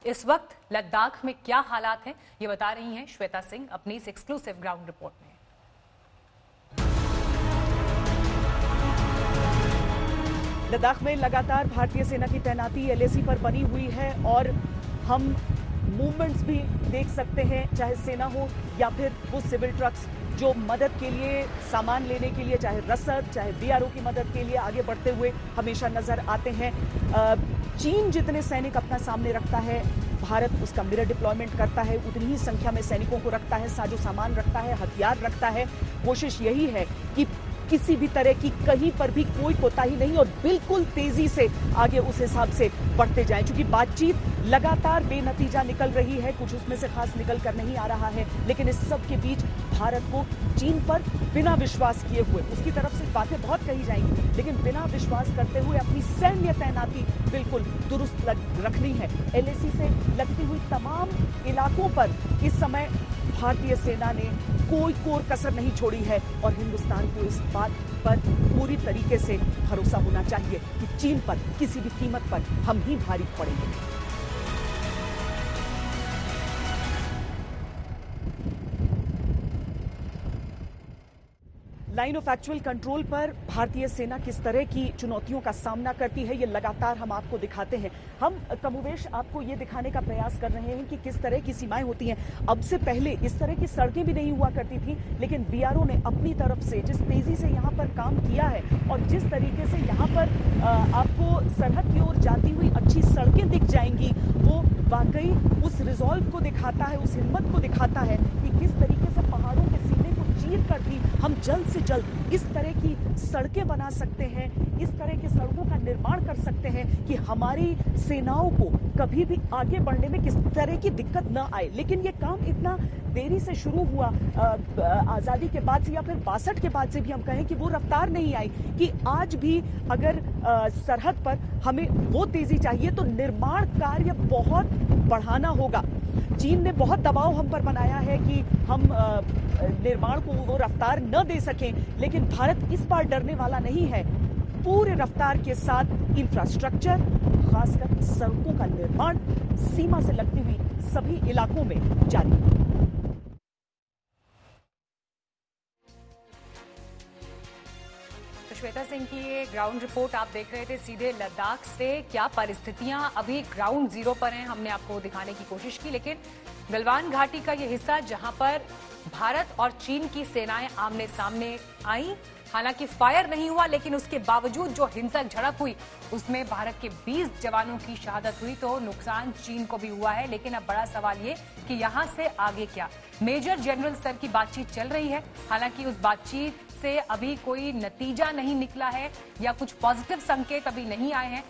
इस वक्त लद्दाख में क्या हालात हैं, ये बता रही हैं श्वेता सिंह अपनी इस एक्सक्लूसिव ग्राउंड रिपोर्ट में। लद्दाख में लगातार भारतीय सेना की तैनाती एलएसी पर बनी हुई है और हम मूवमेंट्स भी देख सकते हैं, चाहे सेना हो या फिर वो सिविल ट्रक्स जो मदद के लिए, सामान लेने के लिए, चाहे रसद, चाहे बीआरओ की मदद के लिए आगे बढ़ते हुए हमेशा नजर आते हैं। चीन जितने सैनिक अपना सामने रखता है, भारत उसका मिरर डिप्लॉयमेंट करता है, उतनी ही संख्या में सैनिकों को रखता है, साजो सामान रखता है, हथियार रखता है। कोशिश यही है कि किसी भी तरह की कहीं पर भी कोई कोताही नहीं और बिल्कुल तेजी से आगे उस हिसाब से बढ़ते जाएं। क्योंकि बातचीत लगातार बेनतीजा निकल रही है, कुछ उसमें से खास निकल कर नहीं आ रहा है, लेकिन इस सब के बीच भारत को चीन पर बिना विश्वास किए हुए, उसकी तरफ से बातें बहुत कही जाएंगी, लेकिन बिना विश्वास करते हुए अपनी सैन्य तैनाती बिल्कुल दुरुस्त रखनी है। एलएसी से लगती हुई तमाम इलाकों पर इस समय भारतीय सेना ने कोई कोर कसर नहीं छोड़ी है और हिंदुस्तान को इस बात पर पूरी तरीके से भरोसा होना चाहिए कि चीन पर किसी भी कीमत पर हम ही भारी पड़ेंगे। लाइन ऑफ एक्चुअल कंट्रोल पर भारतीय सेना किस तरह की चुनौतियों का सामना करती है, ये लगातार हम आपको दिखाते हैं। हम कमोवेश आपको ये दिखाने का प्रयास कर रहे हैं कि किस तरह की सीमाएं होती हैं। अब से पहले इस तरह की सड़कें भी नहीं हुआ करती थी, लेकिन बीआरओ ने अपनी तरफ से जिस तेजी से यहाँ पर काम किया है और जिस तरीके से यहाँ पर आपको सरहद की ओर जाती हुई अच्छी सड़कें दिख जाएंगी, वो वाकई उस रिजॉल्व को दिखाता है, उस हिम्मत को दिखाता है कि किस तरीके से पहाड़ों के सीने को चीर कर भी हम जल्द से जल्द इस तरह की सड़कें बना सकते हैं, इस तरह की सड़कों का निर्माण कर सकते हैं कि हमारी सेनाओं को कभी भी आगे बढ़ने में किस तरह की दिक्कत न आए। लेकिन ये काम इतना देरी से शुरू हुआ, आजादी के बाद से या फिर 62 के बाद से भी हम कहें कि वो रफ्तार नहीं आई कि आज भी अगर सरहद पर हमें वो तेजी चाहिए तो निर्माण कार्य बहुत बढ़ाना होगा। चीन ने बहुत दबाव हम पर बनाया है कि हम निर्माण को वो रफ्तार न दे सकें, लेकिन भारत इस बार डरने वाला नहीं है। पूरे रफ्तार के साथ इंफ्रास्ट्रक्चर, खासकर सड़कों का निर्माण सीमा से लगती हुई सभी इलाकों में जारी। तो श्वेता सिंह की ये ग्राउंड रिपोर्ट आप देख रहे थे सीधे लद्दाख से। क्या परिस्थितियां अभी ग्राउंड जीरो पर हैं, हमने आपको दिखाने की कोशिश की, लेकिन गलवान घाटी का ये हिस्सा जहां पर भारत और चीन की सेनाएं आमने सामने आई, हालांकि फायर नहीं हुआ, लेकिन उसके बावजूद जो हिंसक झड़प हुई उसमें भारत के 20 जवानों की शहादत हुई। तो नुकसान चीन को भी हुआ है, लेकिन अब बड़ा सवाल ये कि यहां से आगे क्या। मेजर जनरल स्तर की बातचीत चल रही है, हालांकि उस बातचीत से अभी कोई नतीजा नहीं निकला है या कुछ पॉजिटिव संकेत अभी नहीं आए हैं।